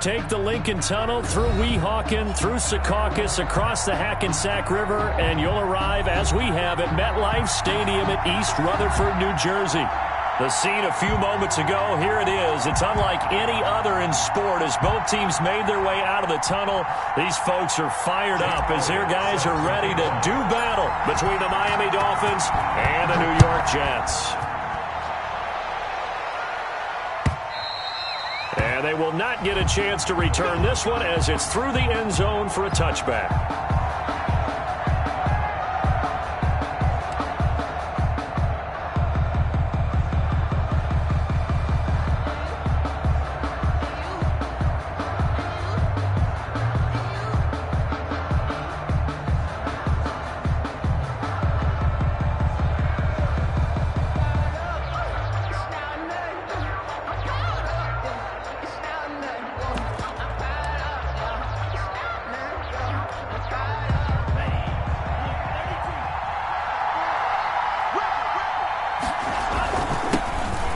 take the Lincoln Tunnel through Weehawken, through Secaucus, across the Hackensack River, and you'll arrive, as we have, at MetLife Stadium at East Rutherford, New Jersey. The scene a few moments ago, here it is. It's unlike any other in sport as both teams made their way out of the tunnel. These folks are fired up as their guys are ready to do battle between the Miami Dolphins and the New York Jets. And they will not get a chance to return this one as it's through the end zone for a touchback.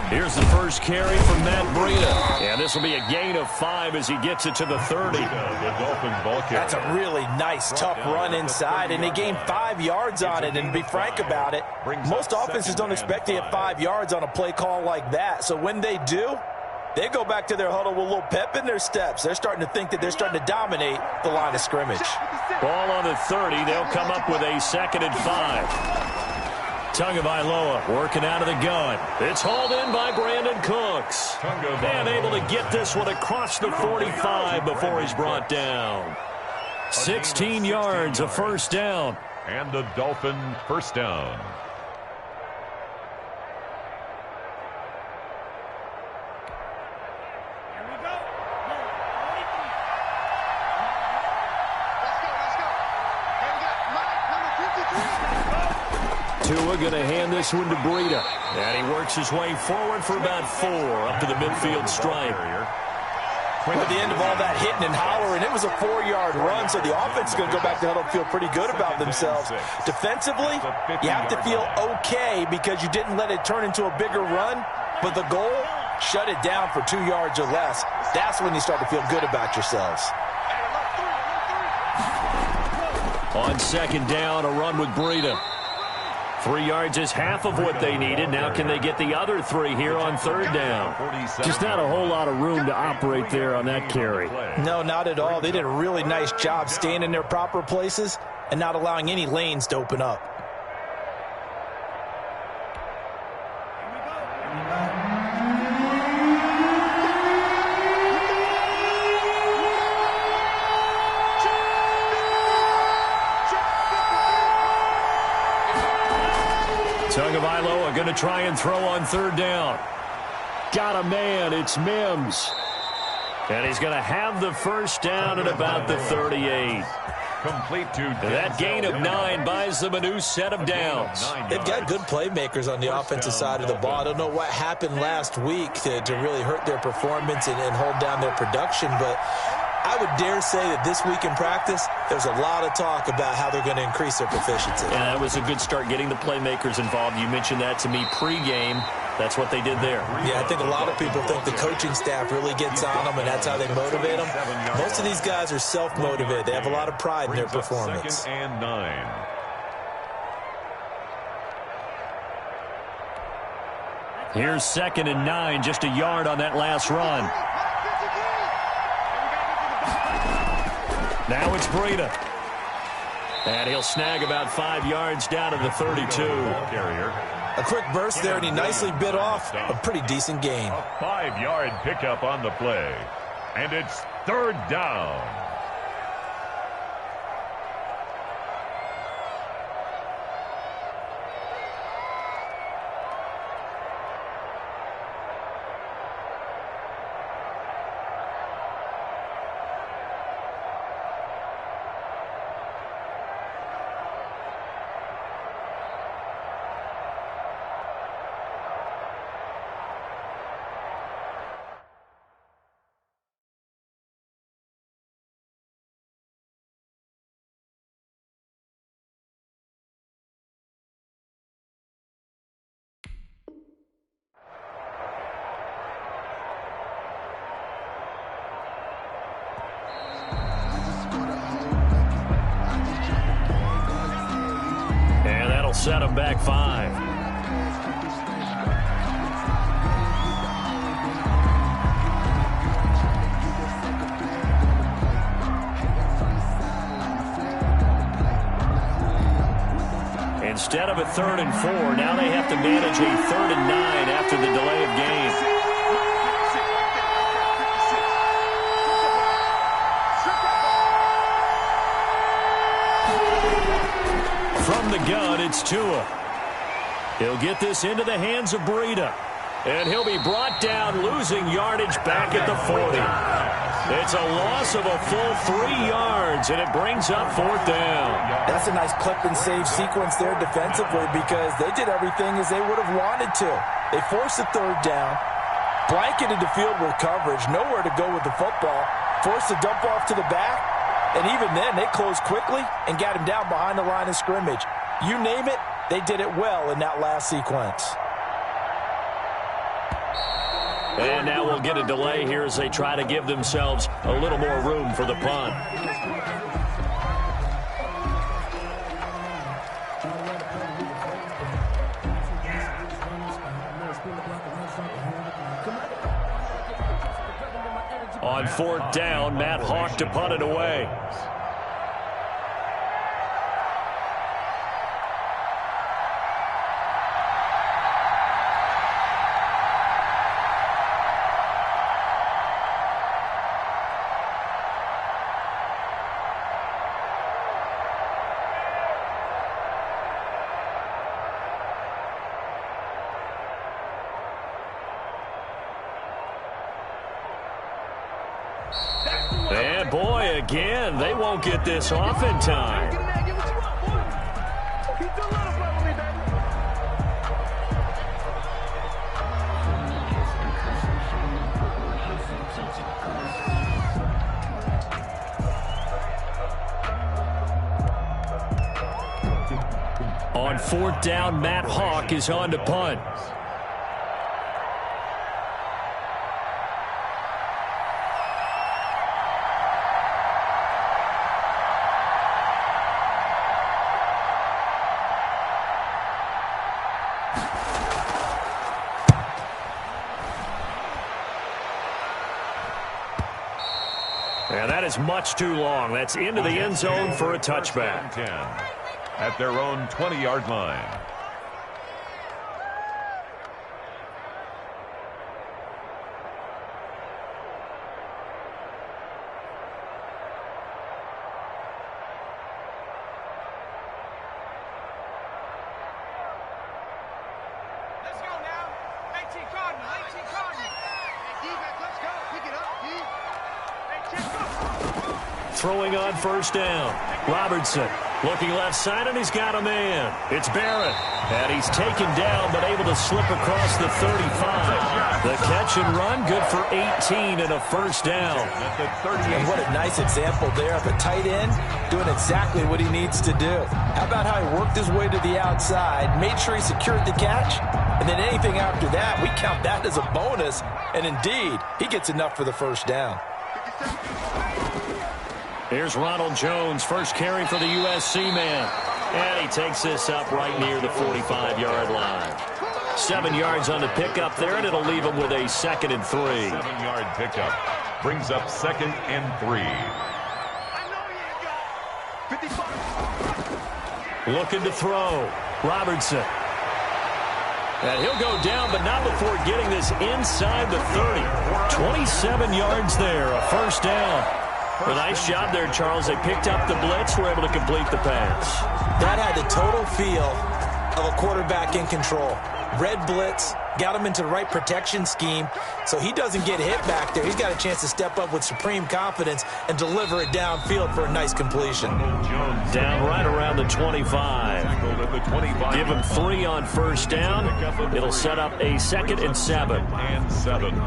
Here's the first carry from Matt Breida. And this will be a gain of 5 as he gets it to the 30. That's a really nice, tough run inside, and they gained 5 yards on it. And to be frank about it, most offenses don't expect to get 5 yards on a play call like that. So when they do, they go back to their huddle with a little pep in their steps. They're starting to think that they're starting to dominate the line of scrimmage. Ball on the 30. They'll come up with a 2nd and 5. Tagovailoa working out of the gun. It's hauled in by Brandon Cooks. And able to get this one across the 45 before he's brought down. 16 yards, a first down. And the Dolphin first down. Tua going to hand this one to Breida. And he works his way forward for about 4 up to the midfield stripe. At the end of all that hitting and hollering, it was a 4-yard run, so the offense is going to go back to huddle and feel pretty good about themselves. Defensively, you have to feel okay because you didn't let it turn into a bigger run, but the goal, shut it down for 2 yards or less. That's when you start to feel good about yourselves. On 2nd down, a run with Breida. 3 yards is half of what they needed. Now can they get the other 3 here on 3rd down? Just not a whole lot of room to operate there on that carry. No, not at all. They did a really nice job staying in their proper places and not allowing any lanes to open up. Tagovailoa going to try and throw on 3rd down. Got a man. It's Mims. And he's going to have the first down at about the 38. Complete to that gain of 9 buys them a new set of downs. They've got good playmakers on the offensive side of the ball. I don't know what happened last week to really hurt their performance and hold down their production, but I would dare say that this week in practice, there's a lot of talk about how they're going to increase their proficiency. And that was a good start getting the playmakers involved. You mentioned that to me pregame. That's what they did there. Yeah, I think a lot of people think the coaching staff really gets on them, and that's how they motivate them. Most of these guys are self-motivated. They have a lot of pride in their performance. 2nd and 9. Here's 2nd and 9, just a yard on that last run. Now it's Breida. And he'll snag about 5 yards down to the 32. A quick burst there, and he nicely bit off a pretty decent gain. A 5-yard pickup on the play. And it's 3rd down. set them back 5. Instead of a 3rd and 4, now they have to manage a 3rd and 9 after the delay of game. From the gun, it's Tua. He'll get this into the hands of Breida. And he'll be brought down, losing yardage back at the 40. It's a loss of a full 3 yards, and it brings up 4th down. That's a nice clip and save sequence there defensively because they did everything as they would have wanted to. They forced the 3rd down, blanketed the field with coverage, nowhere to go with the football, forced the dump off to the back, and even then they closed quickly and got him down behind the line of scrimmage. You name it, they did it well in that last sequence. And now we'll get a delay here as they try to give themselves a little more room for the punt. On 4th down, Matt Hawk to punt it away. And boy, again, they won't get this off in time. On 4th down, Matt Hawk is on to punt. And that is much too long. That's into the end zone for a touchback. 10 at their own 20-yard line. Let's go now. 18 Cardinal, 18 Cardinal. Hey, D-back, let's go. Pick it up, D. Throwing on 1st down. Robertson looking left side, and he's got a man. It's Barrett. And he's taken down, but able to slip across the 35. The catch and run, good for 18 and a 1st down. And what a nice example there of a tight end doing exactly what he needs to do. How about how he worked his way to the outside, made sure he secured the catch, and then anything after that, we count that as a bonus. And indeed, he gets enough for the 1st down. Here's Ronald Jones, first carry for the USC man. And he takes this up right near the 45-yard line. 7 yards on the pickup there, and it'll leave him with a 2nd and 3. 7-yard pickup brings up 2nd and 3. Looking to throw. Robertson. And he'll go down, but not before getting this inside the 30. 27 yards there, a 1st down. A nice job there, Charles. They picked up the blitz, were able to complete the pass. That had the total feel of a quarterback in control. Red blitz, got him into the right protection scheme, so he doesn't get hit back there. He's got a chance to step up with supreme confidence and deliver it downfield for a nice completion. Down right around the 25. Give him 3 on 1st down. It'll set up a 2nd and 7. And 7.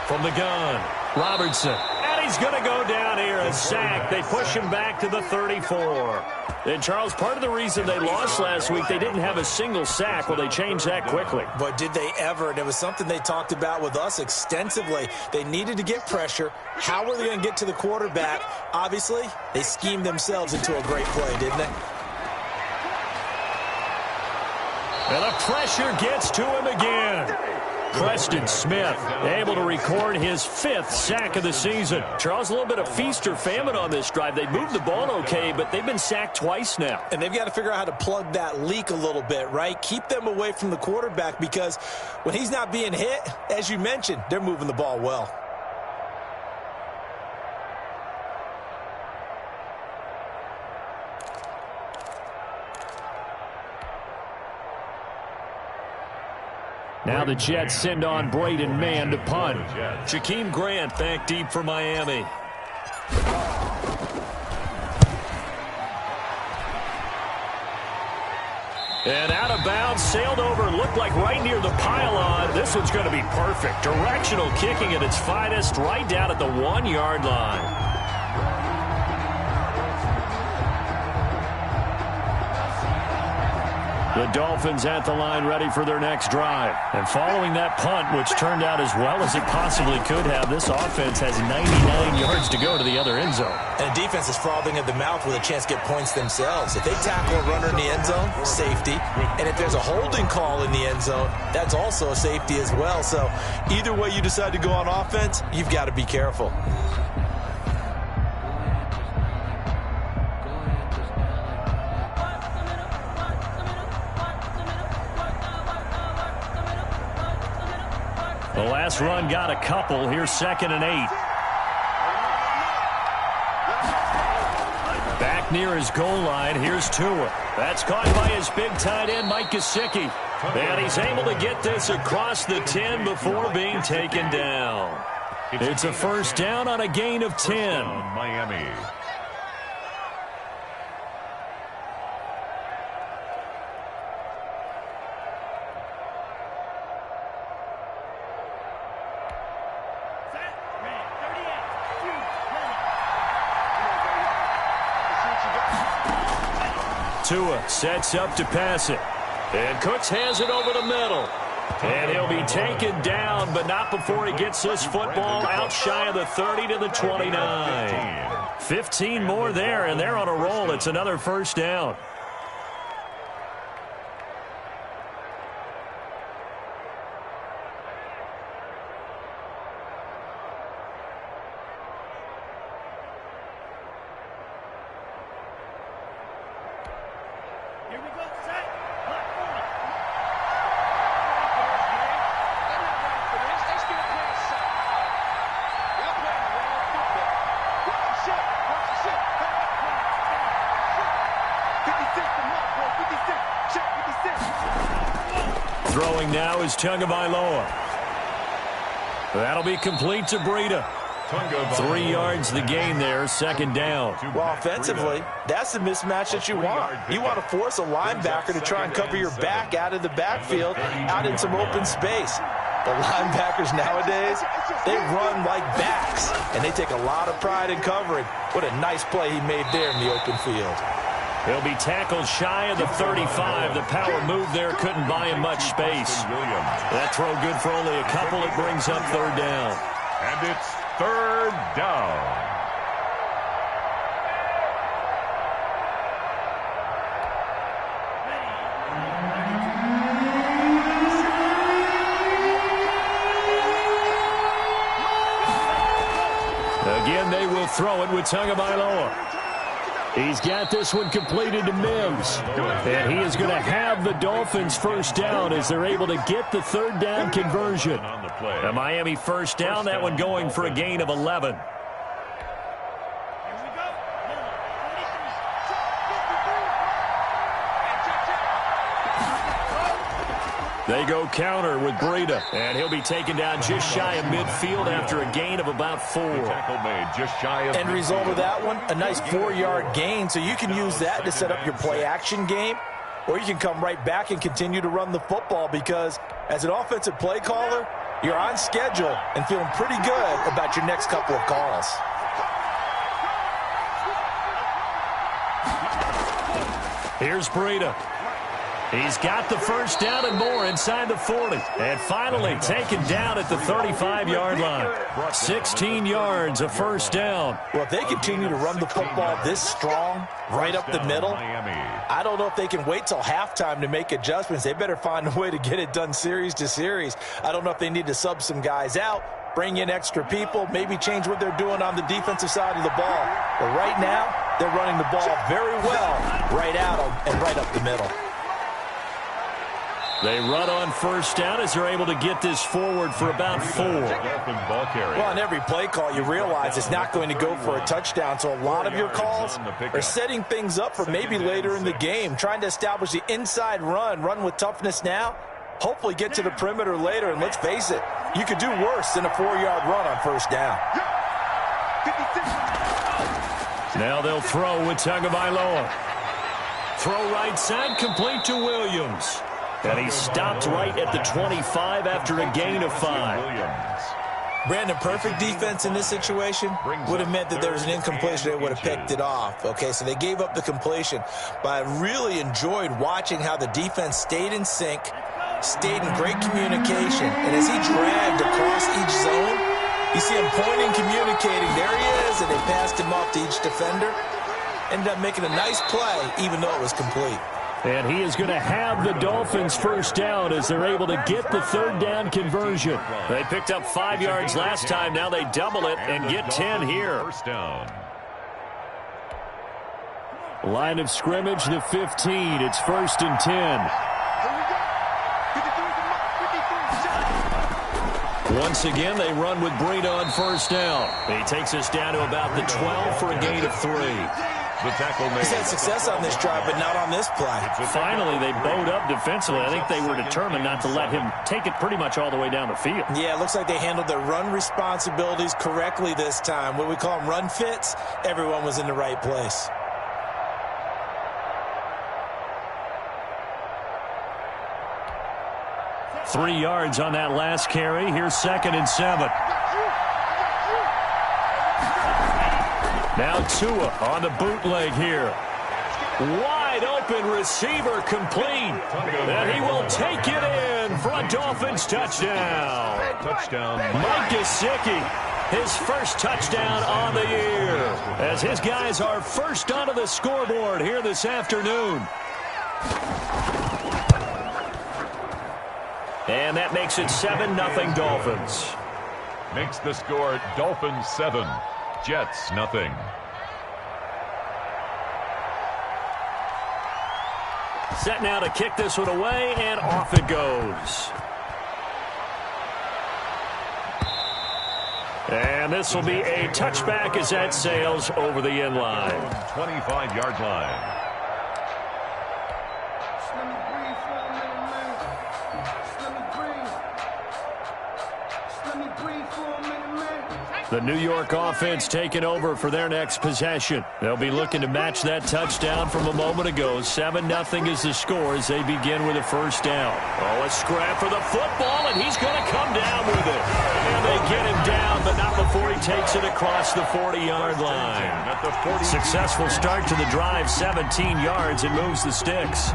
From the gun, Robertson. And he's going to go down here. A sack. They push him back to the 34. And, Charles, part of the reason they lost last week, they didn't have a single sack. Well, they changed that quickly. But did they ever? And it was something they talked about with us extensively. They needed to get pressure. How were they going to get to the quarterback? Obviously, they schemed themselves into a great play, didn't they? And the pressure gets to him again. Preston Smith able to record his 5th sack of the season. Charles, a little bit of feast or famine on this drive. They moved the ball okay, but they've been sacked twice now. And they've got to figure out how to plug that leak a little bit, right? Keep them away from the quarterback because when he's not being hit, as you mentioned, they're moving the ball well. Now the Jets send on Braden Mann to punt. Jakeem Grant back deep for Miami. And out of bounds, sailed over, looked like right near the pylon. This one's going to be perfect. Directional kicking at its finest, right down at the 1-yard line. The Dolphins at the line ready for their next drive. And following that punt, which turned out as well as it possibly could have, this offense has 99 yards to go to the other end zone. And the defense is frothing at the mouth with a chance to get points themselves. If they tackle a runner in the end zone, safety. And if there's a holding call in the end zone, that's also a safety as well. So either way you decide to go on offense, you've got to be careful. The last run got a couple. Here's 2nd and 8. Back near his goal line. Here's Tua. That's caught by his big tight end, Mike Gesicki. And he's able to get this across the 10 before being taken down. It's a first down on a gain of 10. Miami. Tua sets up to pass it. And Cooks has it over the middle. And he'll be taken down, but not before he gets this football out shy of the 30 to the 29. 15 more there, and they're on a roll. It's another first down. Throwing now is Tagovailoa. That'll be complete to Breida. 3 yards the gain there, 2nd down. Well, offensively, that's the mismatch that you want. You want to force a linebacker to try and cover your back out of the backfield, out in some open space. The linebackers nowadays, they run like backs, and they take a lot of pride in covering. What a nice play he made there in the open field. He'll be tackled shy of the 35. The power move there couldn't buy him much space. That throw good for only a couple. It brings up 3rd down. And it's 3rd down. Again, they will throw it with Tagovailoa. He's got this one completed to Mims. And he is going to have the Dolphins first down as they're able to get the 3rd down conversion. A Miami first down, that one going for a gain of 11. They go counter with Breida, and he'll be taken down just shy of midfield after a gain of about 4. Tackle made just shy of End result of that one, a nice 4-yard gain, so you can use that to set up your play-action game, or you can come right back and continue to run the football because as an offensive play caller, you're on schedule and feeling pretty good about your next couple of calls. Here's Breida. He's got the first down and more inside the 40. And finally taken down at the 35-yard line. 16 yards, a first down. Well, if they continue to run the football this strong, right up the middle, I don't know if they can wait till halftime to make adjustments. They better find a way to get it done series to series. I don't know if they need to sub some guys out, bring in extra people, maybe change what they're doing on the defensive side of the ball. But right now, they're running the ball very well right out and right up the middle. They run on first down as they're able to get this forward for about 4. Well, on every play call, you realize it's not going to go for a touchdown, so a lot of your calls are setting things up for maybe later in the game, trying to establish the inside run with toughness now, hopefully get to the perimeter later, and let's face it, you could do worse than a 4-yard run on first down. Now they'll throw with Tagovailoa. Throw right side, complete to Williams. And he stopped right at the 25 after a gain of 5. Brandon, perfect defense in this situation would have meant that there was an incompletion. They would have picked it off. Okay, so they gave up the completion. But I really enjoyed watching how the defense stayed in sync, stayed in great communication. And as he dragged across each zone, you see him pointing, communicating. There he is, and they passed him off to each defender. Ended up making a nice play, even though it was complete. And he is going to have the Dolphins first down as they're able to get the third down conversion. They picked up 5 yards last time. Now they double it and get 10 here. First down. Line of scrimmage, the 15. It's 1st and 10. Once again, they run with Breida on first down. He takes us down to about the 12 for a gain of 3. The tackle made. He's had success on this drive, but not on this play. Finally, they bowed up defensively. I think they were determined not to let him take it pretty much all the way down the field. Yeah, it looks like they handled their run responsibilities correctly this time. What we call them run fits, everyone was in the right place. Three yards on that last carry. Here's 2nd and 7. Now Tua on the bootleg here. Wide open receiver complete. And he will take it in for a Dolphins touchdown. Mike Gesicki, his first touchdown on the year. As his guys are first onto the scoreboard here this afternoon. And that makes it 7-0 Dolphins. Makes the score Dolphins 7. Jets, nothing. Set now to kick this one away, and off it goes. And this will be a touchback as that sails over the end line. 25-yard line. The New York offense taking over for their next possession. They'll be looking to match that touchdown from a moment ago. 7-0 is the score as they begin with a first down. Oh, a scrap for the football, and he's going to come down with it. And they get him down, but not before he takes it across the 40-yard line. Successful start to the drive, 17 yards, and moves the sticks.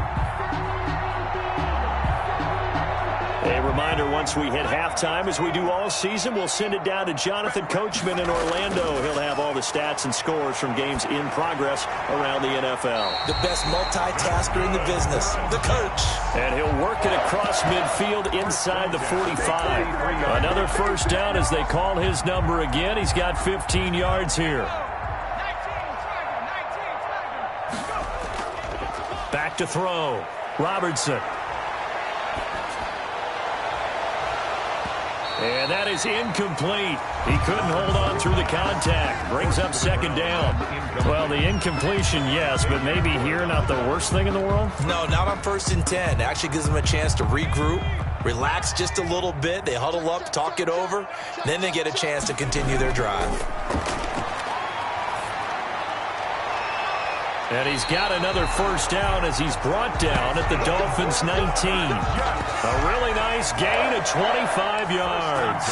A reminder, once we hit halftime, as we do all season, we'll send it down to Jonathan Coachman in Orlando. He'll have all the stats and scores from games in progress around the NFL. The best multitasker in the business, the coach. And he'll work it across midfield inside the 45. Another first down as they call his number again. He's got 15 yards here. Back to throw. Robertson. And that is incomplete. He couldn't hold on through the contact. Brings up 2nd down. Well, the incompletion, yes, but maybe here not the worst thing in the world? No, not on 1st and 10. It actually gives them a chance to regroup, relax just a little bit. They huddle up, talk it over. Then they get a chance to continue their drive. And he's got another first down as he's brought down at the Dolphins' 19. A really nice gain of 25 yards.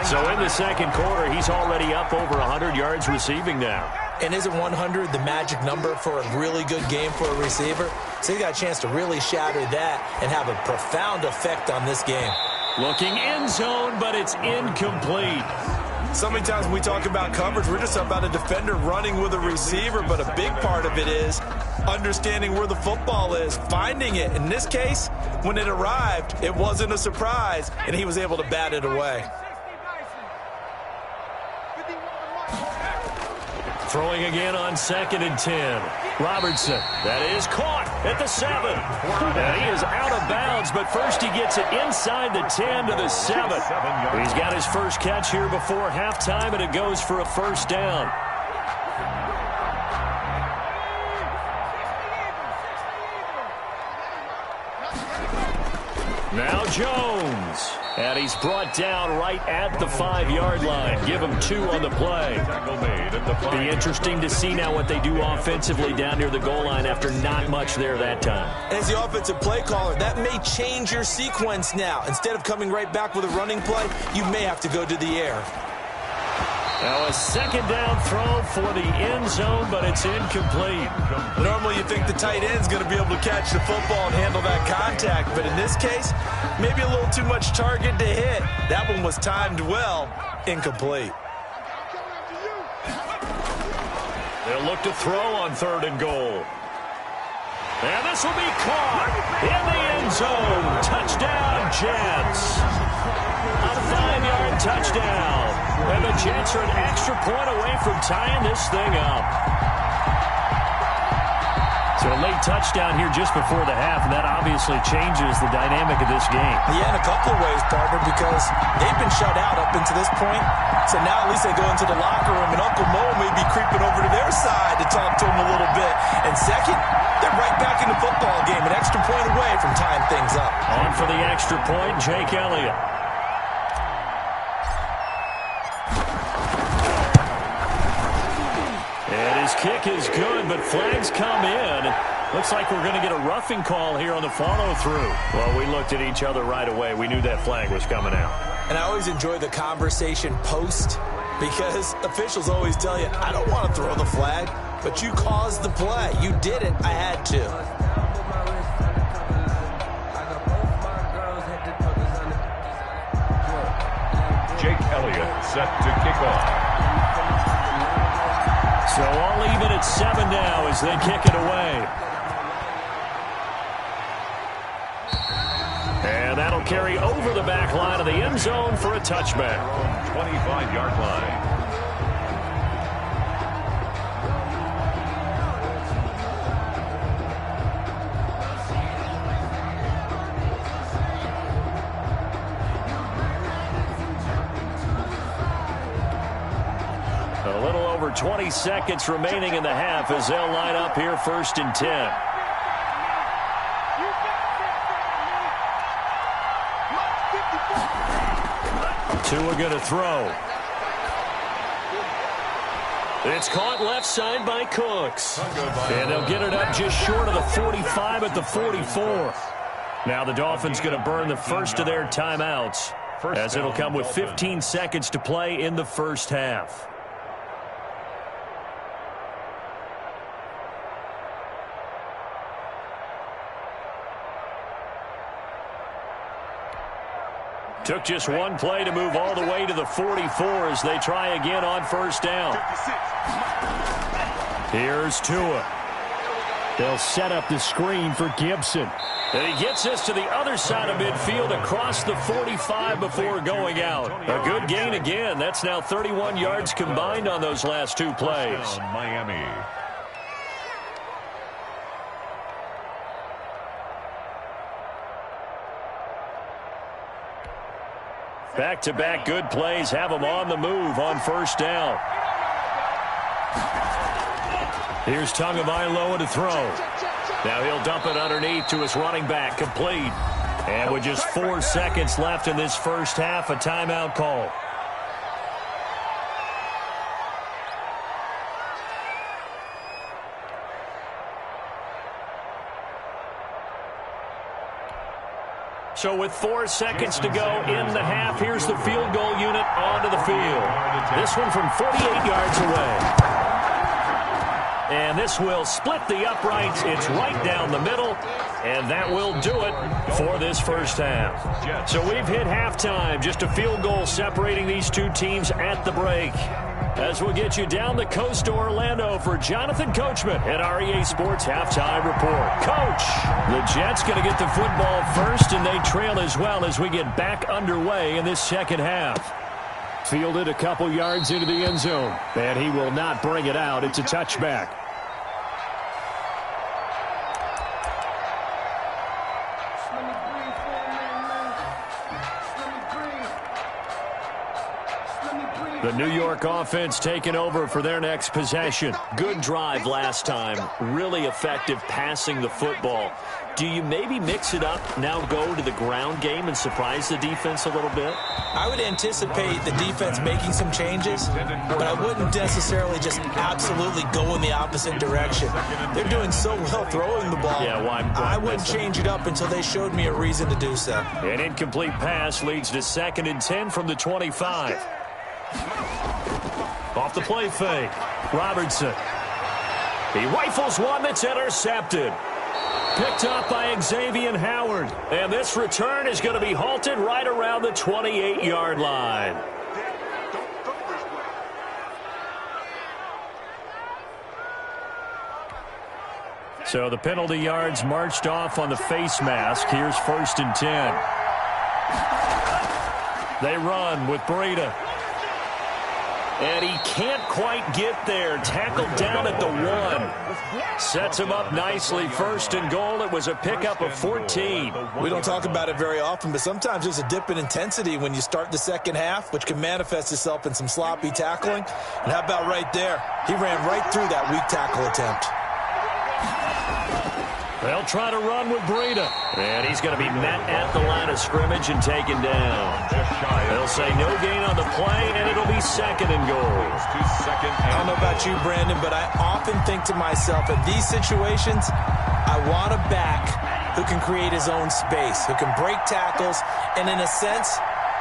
So in the second quarter, he's already up over 100 yards receiving now. And isn't 100 the magic number for a really good game for a receiver? So he got a chance to really shatter that and have a profound effect on this game. Looking end zone, but it's incomplete. So many times when we talk about coverage, we're just about a defender running with a receiver, but a big part of it is understanding where the football is, finding it. In this case, when it arrived, it wasn't a surprise, and he was able to bat it away. Throwing again on 2nd and 10. Robertson, that is caught at the 7. And he is out of bounds, but first he gets it inside the 10 to the 7. He's got his first catch here before halftime, and it goes for a first down. Now Jones. And he's brought down right at the 5-yard line. Give him 2 on the play. Be interesting to see now what they do offensively down near the goal line after not much there that time. As the offensive play caller, that may change your sequence now. Instead of coming right back with a running play, you may have to go to the air. Now a second down throw for the end zone, but it's incomplete. Normally you think the tight end's going to be able to catch the football and handle that contact, but in this case, maybe a little too much target to hit. That one was timed well, incomplete. They'll look to throw on 3rd and goal. And this will be caught in the end zone. Touchdown, Jets. A 5-yard touchdown. And the Jets are an extra point away from tying this thing up. So a late touchdown here just before the half, and that obviously changes the dynamic of this game. Yeah, in a couple of ways, partner, because they've been shut out up until this point. So now at least they go into the locker room, and Uncle Mo may be creeping over to their side to talk to him a little bit. And second, they're right back in the football game, an extra point away from tying things up. On for the extra point, Jake Elliott. And his kick is good, but flags come in. Looks like we're going to get a roughing call here on the follow-through. Well, we looked at each other right away. We knew that flag was coming out. And I always enjoy the conversation post because officials always tell you, I don't want to throw the flag, but you caused the play. You did it. I had to. Jake Elliott set to kick off. So all even at 7 now as they kick it away. And that'll carry over the back line of the end zone for a touchback. 25-yard line. A little over 20 seconds remaining in the half as they'll line up here 1st and 10. Tua going to throw. It's caught left side by Cooks. And they'll get it up just short of the 45 at the 44. Now the Dolphins going to burn the first of their timeouts as it'll come with 15 seconds to play in the first half. Took just one play to move all the way to the 44 as they try again on 1st down. Here's Tua. They'll set up the screen for Gibson. And he gets this to the other side of midfield across the 45 before going out. A good gain again. That's now 31 yards combined on those last 2 plays. Miami. Back-to-back good plays have them on the move on 1st down. Here's Tagovailoa to throw. Now he'll dump it underneath to his running back, complete. And with just 4 seconds left in this first half, a timeout call. So with 4 seconds to go in the half, here's the field goal unit onto the field. This one from 48 yards away. And this will split the uprights. It's right down the middle. And that will do it for this first half. So we've hit halftime. Just a field goal separating these two teams at the break. As we'll get you down the coast to Orlando for Jonathan Coachman at REA Sports Halftime Report. Coach, the Jets going to get the football first, and they trail as well as we get back underway in this second half. Fielded a couple yards into the end zone, and he will not bring it out. It's a touchback. The New York offense taking over for their next possession. Good drive last time. Really effective passing the football. Do you maybe mix it up, now go to the ground game and surprise the defense a little bit? I would anticipate the defense making some changes, but I wouldn't necessarily just absolutely go in the opposite direction. They're doing so well throwing the ball. Yeah, why I wouldn't change it up until they showed me a reason to do so. An incomplete pass leads to 2nd and 10 from the 25. Off the play fake. Robertson. He rifles one that's intercepted. Picked up by Xavier Howard. And this return is going to be halted right around the 28-yard line. So the penalty yards marched off on the face mask. Here's 1st and 10. They run with Breida. And he can't quite get there. Tackled down at the 1. Sets him up nicely. 1st and goal. It was a pickup of 14. We don't talk about it very often, but sometimes there's a dip in intensity when you start the second half, which can manifest itself in some sloppy tackling. And how about right there? He ran right through that weak tackle attempt. They'll try to run with Breida. And he's going to be met at the line of scrimmage and taken down. They'll say no gain on the play, and it'll be 2nd and goal. I don't know about you, Brandon, but I often think to myself, in these situations, I want a back who can create his own space, who can break tackles, and in a sense,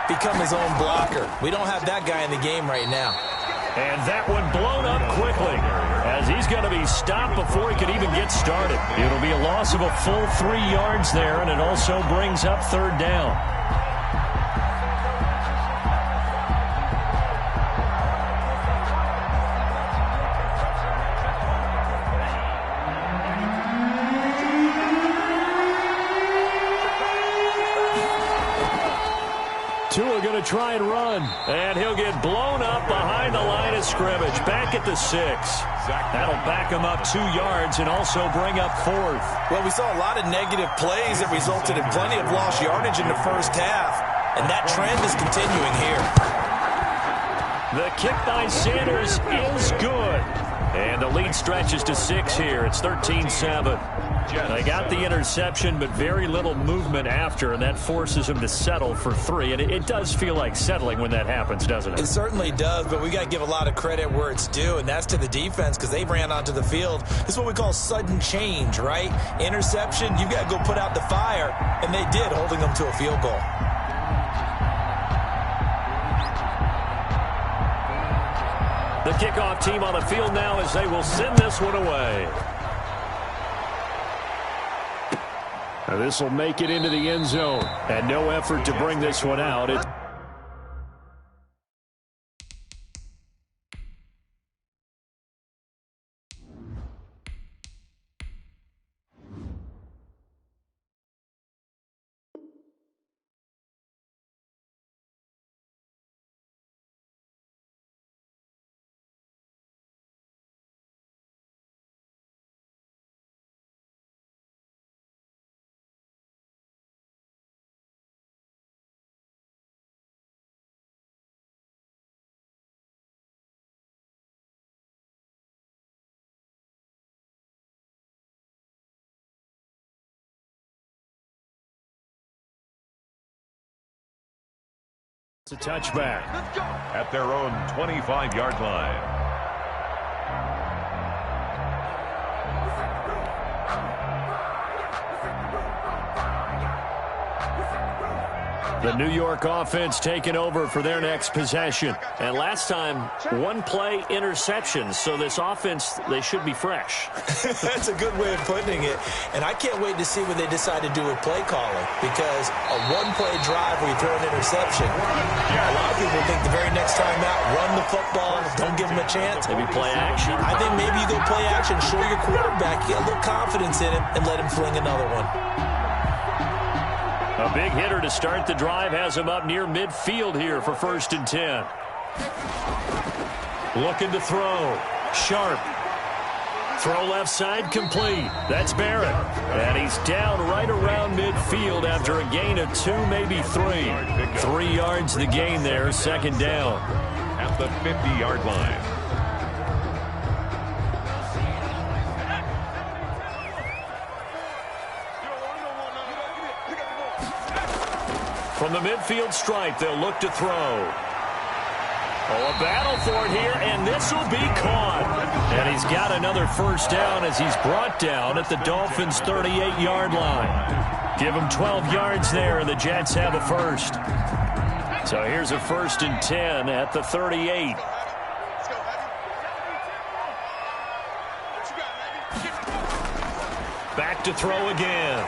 become his own blocker. We don't have that guy in the game right now. And that one blown up quickly as he's going to be stopped before he can even get started. It'll be a loss of a full 3 yards there, and it also brings up 3rd down. Tua going to try and run, and he'll get blown up behind the line of scrimmage. Back at the 6. That'll back him up 2 yards and also bring up 4th. Well, we saw a lot of negative plays that resulted in plenty of lost yardage in the first half, and that trend is continuing here. The kick by Sanders is good. And the lead stretches to 6 here. It's 13-7. They got the interception, but very little movement after, and that forces him to settle for 3. And it does feel like settling when that happens, doesn't it? It certainly does, but we got to give a lot of credit where it's due, and that's to the defense because they ran onto the field. This is what we call sudden change, right? Interception, you've got to go put out the fire, and they did, holding them to a field goal. The kickoff team on the field now as they will send this one away. This will make it into the end zone. And no effort to bring this one out. It's a touchback. At their own 25-yard line. The New York offense taking over for their next possession. And last time, one-play interceptions. So this offense, they should be fresh. That's a good way of putting it. And I can't wait to see what they decide to do with play calling, because a one-play drive where you throw an interception, a lot of people think the very next time out, run the football, don't give them a chance. Maybe play action. I think maybe you go play action, show your quarterback, get a little confidence in him, and let him fling another one. A big hitter to start the drive has him up near midfield here for 1st and 10. Looking to throw. Sharp. Throw left side complete. That's Barrett. And he's down right around midfield after a gain of 2, maybe 3. 3 yards the gain there, 2nd down. At the 50-yard line. From the midfield stripe, they'll look to throw. Oh, a battle for it here, and this will be caught. And he's got another 1st down as he's brought down at the Dolphins' 38-yard line. Give him 12 yards there, and the Jets have a 1st. So here's a 1st and 10 at the 38. Back to throw again.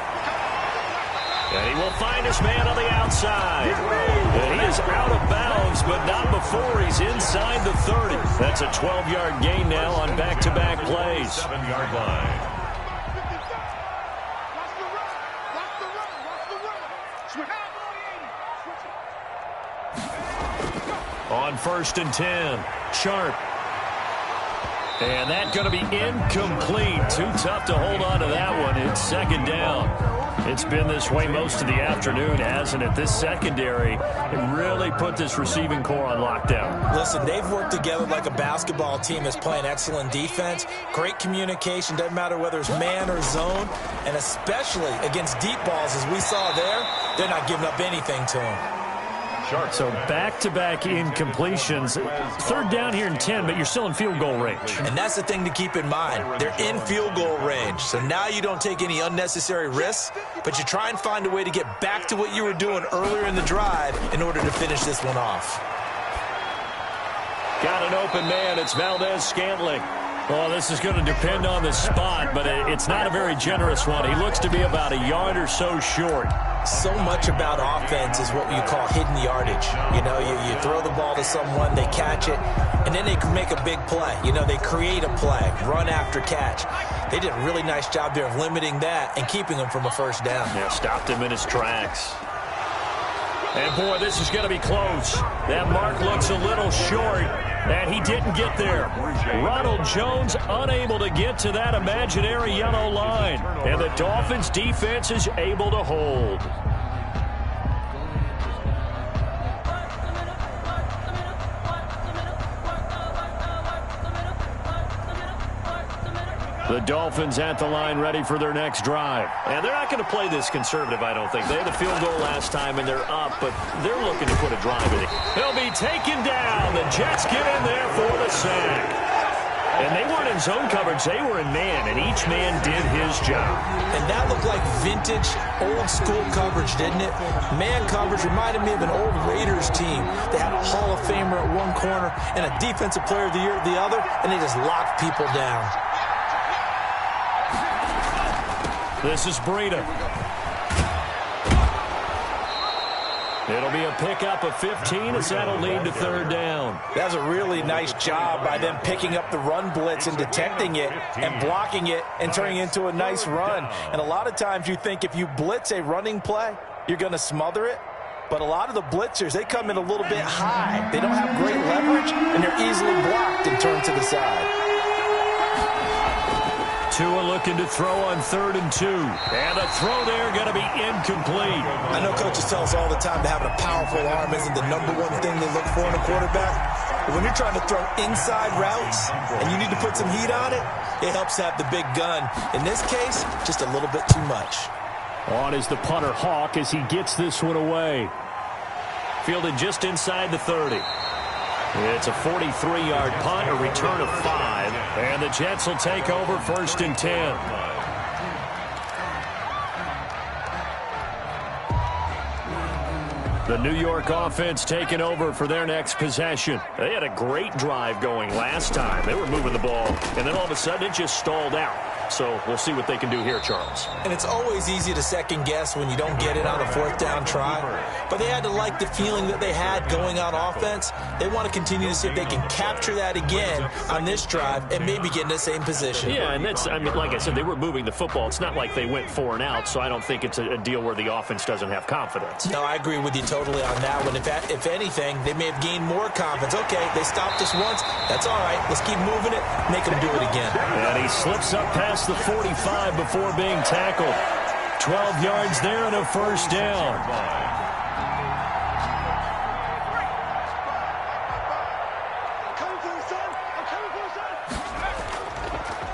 And he will find his man on the outside. And he is out of bounds, but not before he's inside the 30. That's a 12-yard gain now on back-to-back plays. 7-yard line. On 1st and 10, Sharp. And that's going to be incomplete. Too tough to hold on to that one. It's 2nd down. It's been this way most of the afternoon, hasn't it? This secondary really put this receiving core on lockdown. Listen, they've worked together like a basketball team that's playing excellent defense. Great communication, doesn't matter whether it's man or zone. And especially against deep balls, as we saw there, they're not giving up anything to them. So back-to-back incompletions. 3rd down here in 10, but you're still in field goal range. And that's the thing to keep in mind. They're in field goal range. So now you don't take any unnecessary risks, but you try and find a way to get back to what you were doing earlier in the drive in order to finish this one off. Got an open man. It's Valdez-Scantling. Well, this is going to depend on the spot, but it's not a very generous one. He looks to be about a yard or so short. So much about offense is what you call hidden yardage. You know, you throw the ball to someone, they catch it, and then they can make a big play. You know, they create a play, run after catch. They did a really nice job there of limiting that and keeping him from a 1st down. Yeah, stopped him in his tracks. And, boy, this is going to be close. That mark looks a little short, and he didn't get there. Ronald Jones unable to get to that imaginary yellow line, and the Dolphins' defense is able to hold. The Dolphins at the line ready for their next drive. And they're not going to play this conservative, I don't think. They had the field goal last time, and they're up, but they're looking to put a drive in it. They'll be taken down. The Jets get in there for the sack. And they weren't in zone coverage. They were in man, and each man did his job. And that looked like vintage, old-school coverage, didn't it? Man coverage reminded me of an old Raiders team. They had a Hall of Famer at one corner and a Defensive Player of the Year at the other, and they just locked people down. This is Breida. It'll be a pickup of 15 as that'll lead to 3rd down. That's a really nice job by them picking up the run blitz and detecting it and blocking it and turning it into a nice run. And a lot of times you think if you blitz a running play, you're going to smother it. But a lot of the blitzers, they come in a little bit high. They don't have great leverage, and they're easily blocked and turned to the side. Tua looking to throw on 3rd and 2. And a throw there going to be incomplete. I know coaches tell us all the time that having a powerful arm isn't the #1 thing they look for in a quarterback. But when you're trying to throw inside routes and you need to put some heat on it, it helps have the big gun. In this case, just a little bit too much. On is the punter Hawk as he gets this one away. Fielded just inside the 30. It's a 43-yard punt, a return of 5, and the Jets will take over 1st and 10. The New York offense taking over for their next possession. They had a great drive going last time. They were moving the ball, and then all of a sudden it just stalled out. So we'll see what they can do here, Charles. And it's always easy to second guess when you don't get it on a fourth down try. But they had to like the feeling that they had going on offense. They want to continue to see if they can capture that again on this drive and maybe get in the same position. Yeah, and that's, I mean, like I said, they were moving the football. It's not like they went 4 and out, so I don't think it's a deal where the offense doesn't have confidence. No, I agree with you totally on that one. If anything, they may have gained more confidence. Okay, they stopped us once. That's all right. Let's keep moving it. Make them do it again. And he slips up past the 45 before being tackled. 12 yards there and a first down.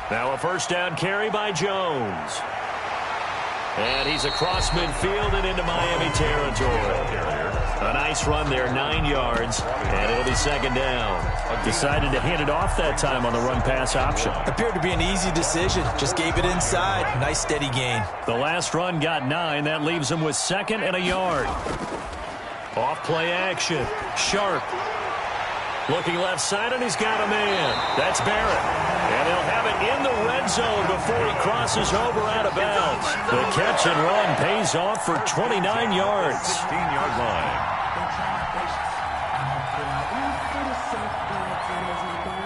Now a first down carry by Jones. And he's across midfield and into Miami territory. A nice run there, 9 yards, and it'll be second down. Decided to hand it off that time on the run-pass option. Appeared to be an easy decision. Just gave it inside. Nice steady gain. The last run got 9. That leaves him with 2nd and a yard. Off play action. Sharp. Looking left side, and he's got a man. That's Barrett. And they'll have it in the red zone before he crosses over out of bounds. The catch and run pays off for 29 yards. 15-yard line.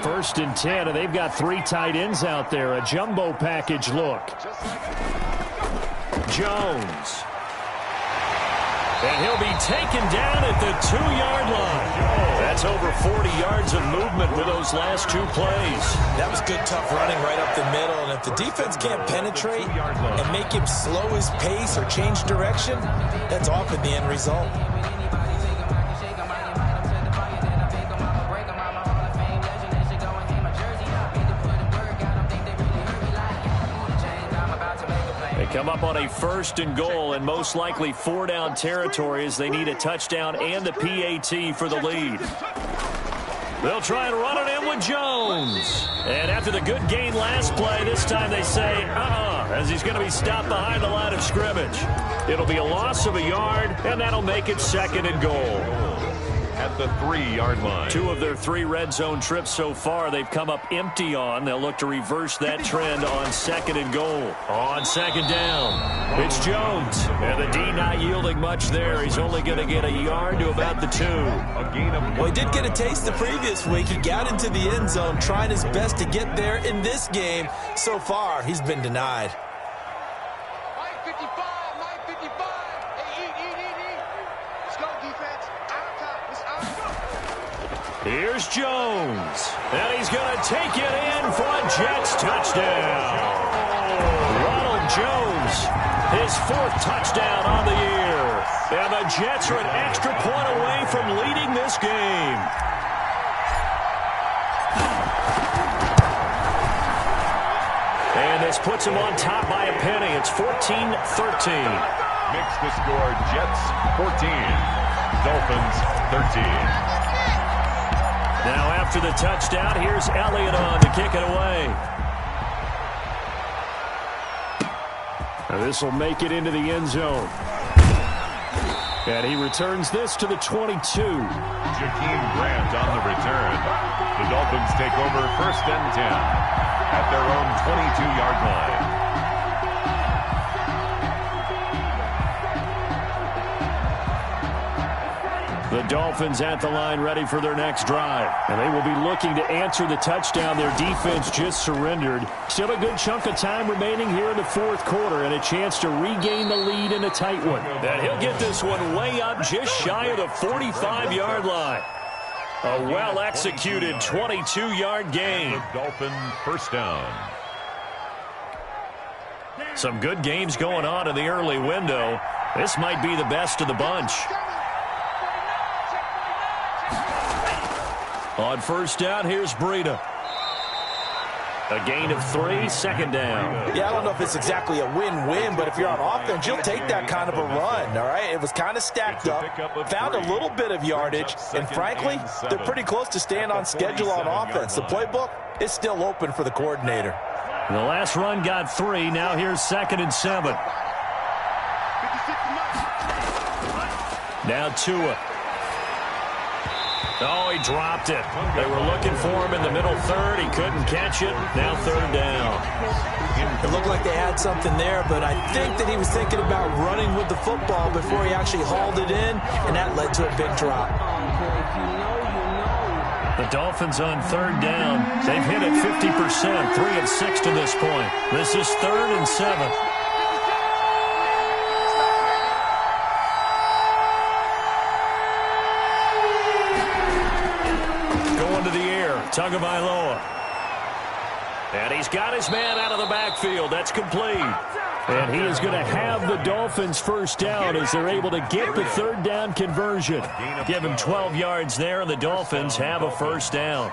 First and 10, and they've got 3 tight ends out there. A jumbo package look. Jones. And he'll be taken down at the 2-yard line. That's over 40 yards of movement with those last 2 plays. That was good, tough running right up the middle. And if the defense can't penetrate and make him slow his pace or change direction, that's often the end result. Come up on a 1st and goal and most likely 4-down territory as they need a touchdown and a PAT for the lead. They'll try and run it in with Jones. And after the good gain last play, this time they say, as he's going to be stopped behind the line of scrimmage. It'll be a loss of a yard, and that'll make it 2nd and goal. At the 3-yard line. 2 of their 3 red zone trips so far they've come up empty on. They'll look to reverse that trend on 2nd and goal. On 2nd down, it's Jones. And the D not yielding much there. He's only going to get a yard to about the 2. Well, he did get a taste the previous week. He got into the end zone trying his best to get there in this game. So far, he's been denied. 955. Eat. Let's go, defense. Out of time. It's out of time. Here's Jones. And he's going to take it in for a Jets touchdown. Ronald Jones, his 4th touchdown on the year. And the Jets are an extra point away from leading this game. And this puts him on top by a penny. It's 14-13. Makes the score Jets 14, Dolphins 13. Now after the touchdown, here's Elliott on to kick it away. Now this will make it into the end zone. And he returns this to the 22. Jakeem Grant on the return. The Dolphins take over 1st and 10 at their own 22-yard line. The Dolphins at the line ready for their next drive. And they will be looking to answer the touchdown their defense just surrendered. Still a good chunk of time remaining here in the 4th quarter and a chance to regain the lead in a tight one. And he'll get this one way up just shy of the 45-yard line. A well-executed 22-yard gain. Dolphin 1st down. Some good games going on in the early window. This might be the best of the bunch. On 1st down, here's Breida. A gain of 3, 2nd down. Yeah, I don't know if it's exactly a win-win, but if you're on offense, you'll take that kind of a run, all right? It was kind of stacked up, found a little bit of yardage, and frankly, they're pretty close to staying on schedule on offense. The playbook is still open for the coordinator. The last run got 3. Now here's 2nd and 7. Now Tua. Oh, he dropped it. They were looking for him in the middle third. He couldn't catch it. Now third down. It looked like they had something there, but I think that he was thinking about running with the football before he actually hauled it in, and that led to a big drop. The Dolphins on third down. They've hit it 50%, 3 of 6 to this point. This is 3rd and 7. Going to the air, Tagovailoa. And he's got his man out of the backfield. That's complete. And he is going to have the Dolphins first down as they're able to get the third down conversion. Give him 12 yards there, and the Dolphins have a first down.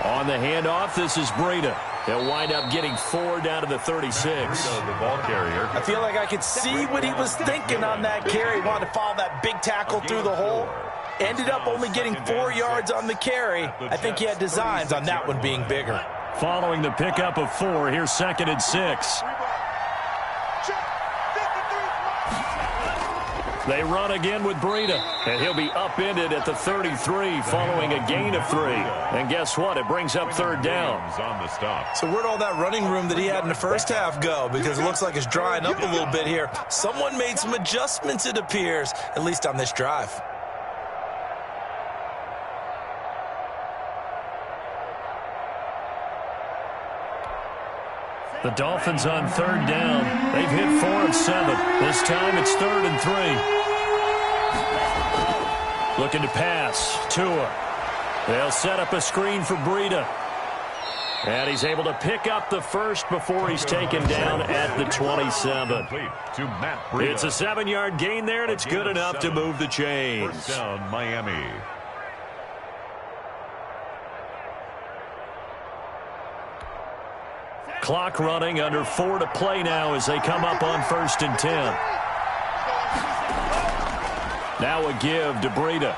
On the handoff, this is Breida. They'll wind up getting 4 down to the 36. The ball carrier. I feel like I could see what he was thinking on that carry. Wanted to follow that big tackle through the hole. Ended up only getting 4 yards on the carry. I think he had designs on that one being bigger. Following the pickup of 4, here's 2nd and 6. They run again with Breida, and he'll be upended at the 33 following a gain of 3. And guess what? It brings up third down. On the stop. So where'd all that running room that he had in the first half go? Because it looks like it's drying up a little bit here. Someone made some adjustments, it appears, at least on this drive. The Dolphins on third down. They've hit 4 of 7. This time it's 3rd and 3. Looking to pass. Tua. They'll set up a screen for Breida. And he's able to pick up the first before he's taken down at the 27. To Matt Breida. It's a 7-yard gain there, and it's good enough to move the chains. First down, Miami. Clock running, under 4 to play now as they come up on 1st and 10. Now a give to Breida.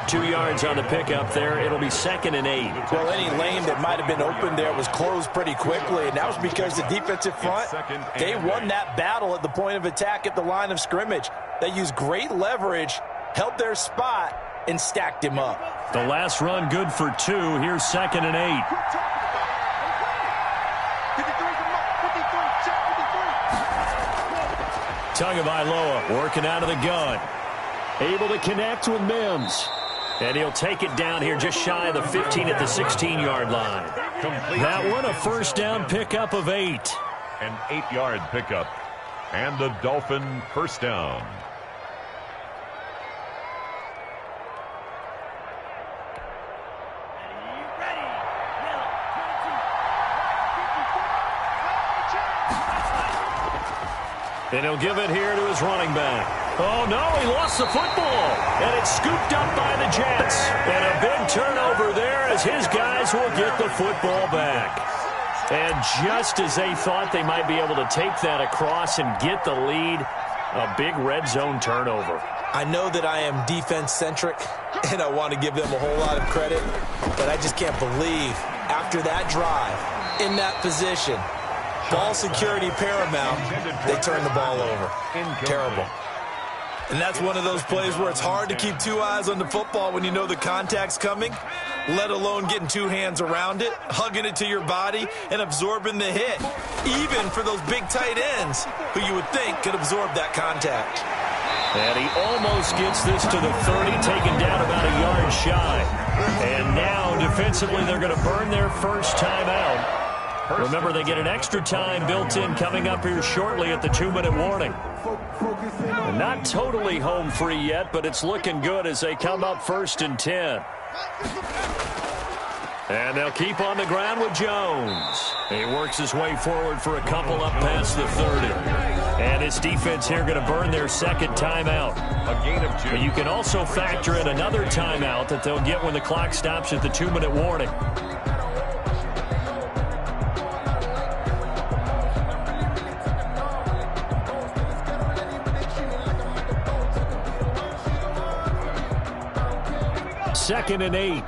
2 yards on the pickup there. It'll be 2nd and 8. Well, any lane that might have been open there was closed pretty quickly, and that was because the defensive front, they won that battle at the point of attack at the line of scrimmage. They used great leverage, held their spot, and stacked him up. The last run good for 2. Here's 2nd and 8. Tagovailoa working out of the gun. Able to connect with Mims. And he'll take it down here just shy of the 15 at the 16-yard line. That one a first down pickup of 8. An 8-yard pickup. And the Dolphin first down. And he'll give it here to his running back. Oh, no, he lost the football. And it's scooped up by the Jets. And a big turnover there as his guys will get the football back. And just as they thought they might be able to take that across and get the lead, a big red zone turnover. I know that I am defense-centric, and I want to give them a whole lot of credit, but I just can't believe after that drive, in that position, ball security paramount, they turn the ball over. Terrible. And that's one of those plays where it's hard to keep 2 eyes on the football when you know the contact's coming, let alone getting 2 hands around it, hugging it to your body, and absorbing the hit, even for those big tight ends who you would think could absorb that contact. And he almost gets this to the 30, taken down about a yard shy. And now, defensively, they're going to burn their first timeout. Remember, they get an extra time built in coming up here shortly at the 2-minute warning. And not totally home free yet, but it's looking good as they come up 1st and 10. And they'll keep on the ground with Jones. He works his way forward for a couple up past the 30. And this defense here going to burn their second timeout. A gain of 2. You can also factor in another timeout that they'll get when the clock stops at the 2-minute warning. 2nd and 8.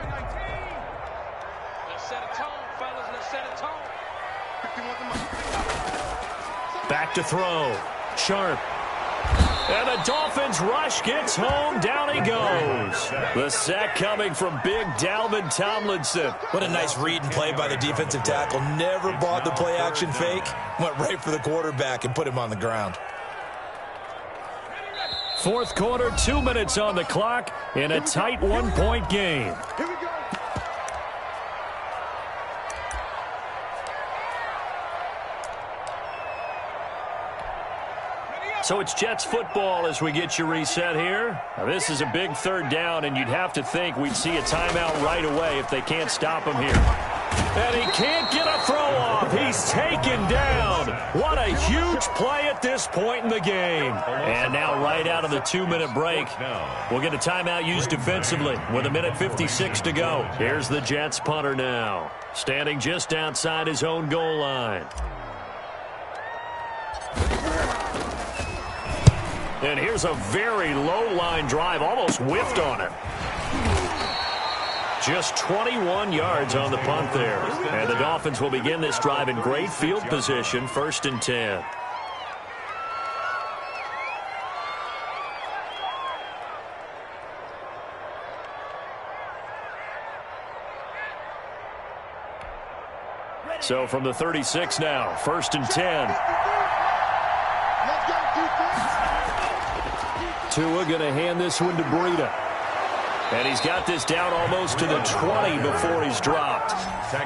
Let's set a tone, fellas. Let's set a tone. Back to throw. Sharp. And the Dolphins rush gets home. Down he goes. The sack coming from big Dalvin Tomlinson. What a nice read and play by the defensive tackle. Never bought the play-action fake. Went right for the quarterback and put him on the ground. Fourth quarter, 2 minutes on the clock in a tight one-point game. Here we go. So it's Jets football as we get you reset here. Now this is a big 3rd down, and you'd have to think we'd see a timeout right away if they can't stop him here. And he can't get a throw off. He's taken down. What a huge play at this point in the game. And now right out of the 2-minute break, we'll get a timeout used defensively with 1:56 to go. Here's the Jets punter now, standing just outside his own goal line. And here's a very low-line drive, almost whiffed on it. Just 21 yards on the punt there. And the Dolphins will begin this drive in great field position, 1st and 10. So from the 36 now, 1st and 10. Tua going to hand this one to Breida. And he's got this down almost to the 20 before he's dropped.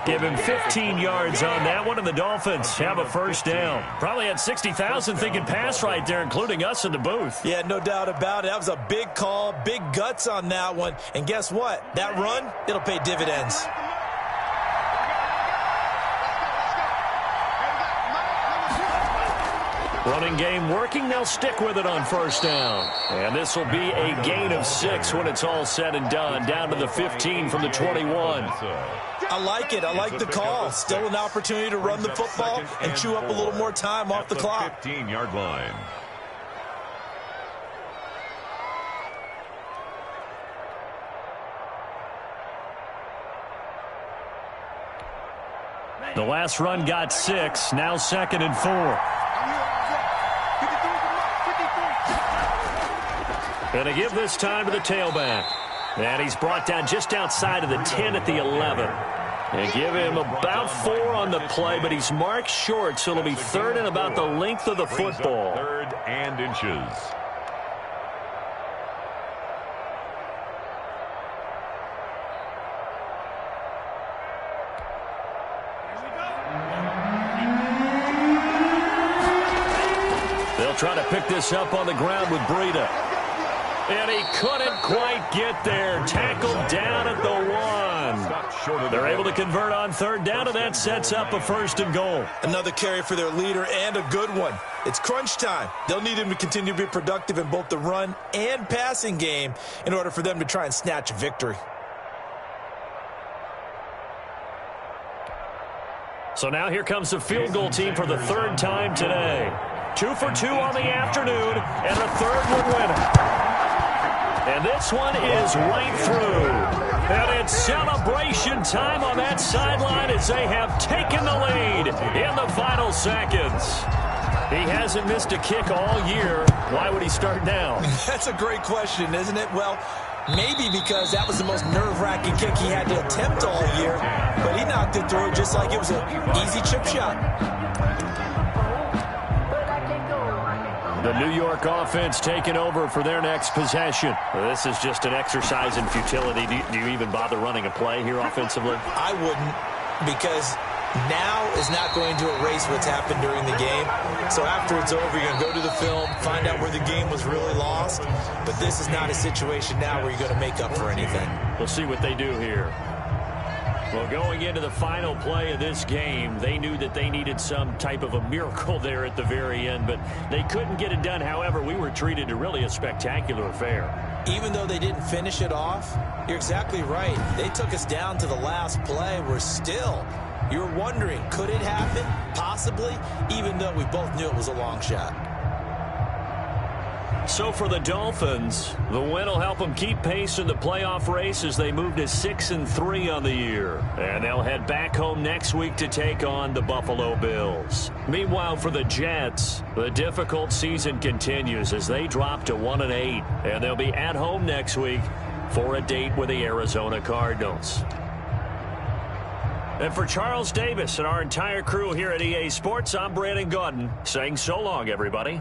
Give him 15 yards on that one, and the Dolphins have a 1st down. Probably had 60,000 thinking pass right there, including us in the booth. Yeah, no doubt about it. That was a big call, big guts on that one. And guess what? That run, it'll pay dividends. Running game working. They'll stick with it on 1st down. And this will be a gain of 6 when it's all said and done. Down to the 15 from the 21. I like it. I like the call. Still an opportunity to run the football and chew up a little more time off the clock. 15-yard line. The last run got 6. Now 2nd and 4. And to give this time to the tailback. And he's brought down just outside of the 10 at the 11. And give him about 4 on the play, but he's marked short, so it'll be 3rd and about the length of the football. 3rd and inches. They'll try to pick this up on the ground with Breida. And he couldn't quite get there. Tackled down at the 1. They're able to convert on 3rd down, and that sets up a 1st and goal. Another carry for their leader, and a good one. It's crunch time. They'll need him to continue to be productive in both the run and passing game in order for them to try and snatch a victory. So now here comes the field goal team for the 3rd time today. 2 for 2 on the afternoon, and the 3rd would win it. And this one is right through. And it's celebration time on that sideline as they have taken the lead in the final seconds. He hasn't missed a kick all year. Why would he start now? That's a great question, isn't it? Well, maybe because that was the most nerve-wracking kick he had to attempt all year. But he knocked it through just like it was an easy chip shot. The New York offense taking over for their next possession. This is just an exercise in futility. Do you even bother running a play here offensively? I wouldn't, because now is not going to erase what's happened during the game. So after it's over, you're going to go to the film, find out where the game was really lost. But this is not a situation now where you're going to make up for anything. We'll see what they do here. Well, going into the final play of this game, they knew that they needed some type of a miracle there at the very end, but they couldn't get it done. However, we were treated to really a spectacular affair. Even though they didn't finish it off, you're exactly right. They took us down to the last play. We're still, you were wondering, could it happen? Possibly, even though we both knew it was a long shot. So for the Dolphins, the win will help them keep pace in the playoff race as they move to 6-3 on the year. And they'll head back home next week to take on the Buffalo Bills. Meanwhile, for the Jets, the difficult season continues as they drop to 1-8. And they'll be at home next week for a date with the Arizona Cardinals. And for Charles Davis and our entire crew here at EA Sports, I'm Brandon Gaudin saying so long, everybody.